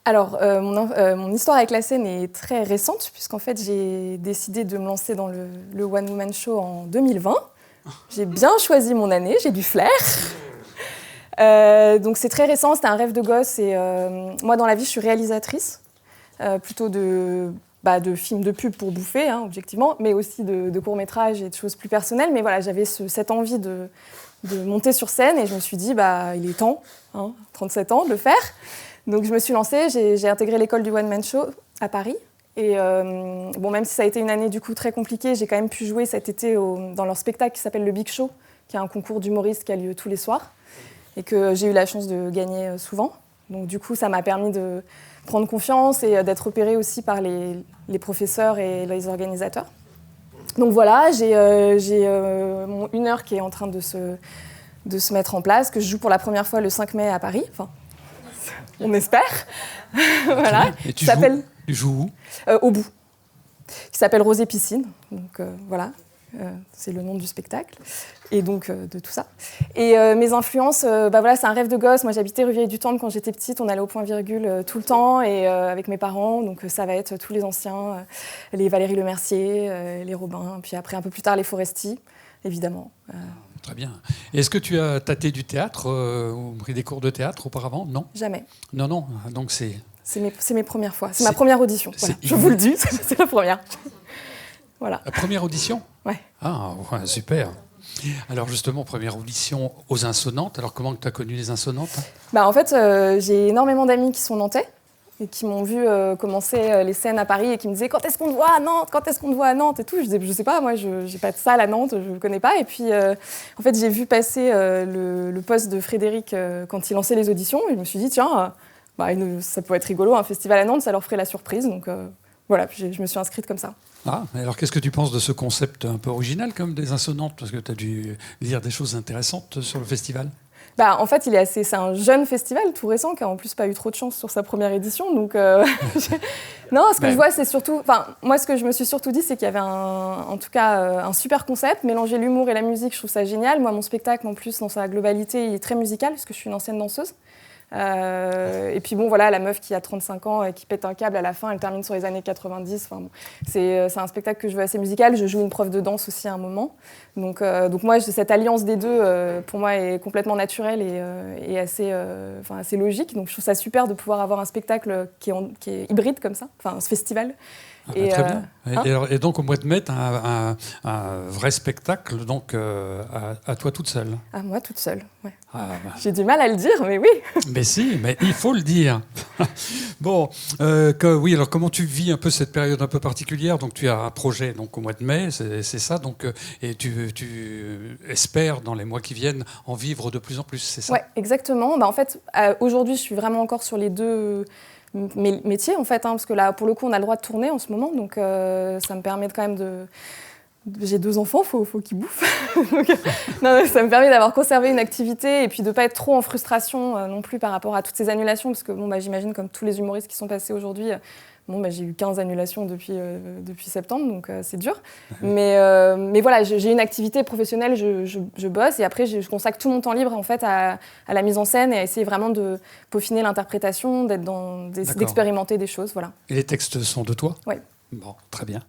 Alors, mon histoire avec la scène est très récente, puisqu'en fait, j'ai décidé de me lancer dans le One Woman Show en 2020. J'ai bien choisi mon année, j'ai du flair. Donc c'est très récent, c'était un rêve de gosse. Et moi, dans la vie, je suis réalisatrice, plutôt de films de pub pour bouffer, hein, objectivement, mais aussi de courts-métrages et de choses plus personnelles. Mais voilà, j'avais cette envie de monter sur scène et je me suis dit, il est temps, 37 ans, de le faire. Donc je me suis lancée, j'ai intégré l'école du One Man Show à Paris. Et même si ça a été une année du coup très compliquée, j'ai quand même pu jouer cet été dans leur spectacle qui s'appelle le Big Show, qui est un concours d'humoristes qui a lieu tous les soirs et que j'ai eu la chance de gagner souvent. Donc du coup, ça m'a permis de prendre confiance et d'être repérée aussi par les professeurs et les organisateurs. Donc voilà, j'ai mon 1 heure qui est en train de se mettre en place, que je joue pour la première fois le 5 mai à Paris. Enfin, on espère. Voilà. Et tu joues où Au bout. Qui s'appelle Rosée Piscine. Donc voilà, c'est le nom du spectacle. Et donc de tout ça. Et mes influences, c'est un rêve de gosse. Moi, j'habitais rue Vieille-du-Temple quand j'étais petite. On allait au point virgule tout le temps et avec mes parents. Donc ça va être tous les anciens, les Valérie Lemercier, les Robin. Puis après, un peu plus tard, les Foresti, évidemment. Très bien. Est-ce que tu as tâté du théâtre ou pris des cours de théâtre auparavant? Non. Jamais. Non. Donc c'est mes premières fois. C'est ma première audition. Voilà. Je vous le dis, c'est la première. Voilà. La première audition? Ouais. Ah, ouais, super. Alors justement, première audition aux Insonantes. Alors comment tu as connu les Insonantes? En fait, j'ai énormément d'amis qui sont nantais et qui m'ont vu commencer les scènes à Paris et qui me disaient « Quand est-ce qu'on te voit à Nantes? Quand est-ce qu'on te voit à Nantes ?» et tout. Je disais « Je sais pas, moi, je n'ai pas de salle à Nantes, je ne connais pas. » Et puis, en fait, j'ai vu passer le poste de Frédéric quand il lançait les auditions et je me suis dit « Tiens, ça peut être rigolo, un festival à Nantes, ça leur ferait la surprise. » Donc voilà, je me suis inscrite comme ça. Ah, alors qu'est-ce que tu penses de ce concept un peu original comme des Insonantes? Parce que tu as dû dire des choses intéressantes sur le festival. En fait, c'est un jeune festival, tout récent, qui a en plus pas eu trop de chance sur sa première édition. Donc, non, ce que je vois, c'est surtout... moi, ce que je me suis surtout dit, c'est qu'il y avait un super concept. Mélanger l'humour et la musique, je trouve ça génial. Moi, mon spectacle, en plus, dans sa globalité, il est très musical, parce que je suis une ancienne danseuse. Et puis la meuf qui a 35 ans et qui pète un câble à la fin, elle termine sur les années 90. C'est un spectacle que je veux assez musical. Je joue une prof de danse aussi à un moment. Donc moi, cette alliance des deux, pour moi, est complètement naturelle et assez logique. Donc je trouve ça super de pouvoir avoir un spectacle qui est hybride comme ça, ce festival. Très bien. Et donc au mois de mai, tu as un vrai spectacle donc, à toi toute seule. À moi toute seule, ouais. J'ai du mal à le dire, mais oui. Mais si, mais il faut le dire. Bon, oui, alors comment tu vis un peu cette période un peu particulière? Donc tu as un projet donc, au mois de mai, c'est ça, donc, et tu espères dans les mois qui viennent en vivre de plus en plus, c'est ça? Oui, exactement. En fait, aujourd'hui, je suis vraiment encore sur les deux... mes métiers en fait, parce que là pour le coup on a le droit de tourner en ce moment, donc ça me permet quand même j'ai 2 enfants, faut qu'ils bouffent. Donc, ça me permet d'avoir conservé une activité et puis de ne pas être trop en frustration non plus par rapport à toutes ces annulations, parce que j'imagine comme tous les humoristes qui sont passés aujourd'hui, j'ai eu 15 annulations depuis septembre, donc c'est dur. Mais voilà, j'ai une activité professionnelle, je bosse et après je consacre tout mon temps libre en fait à la mise en scène et à essayer vraiment de peaufiner l'interprétation, d'expérimenter des choses. Voilà. Et les textes sont de toi? Oui. Bon, très bien.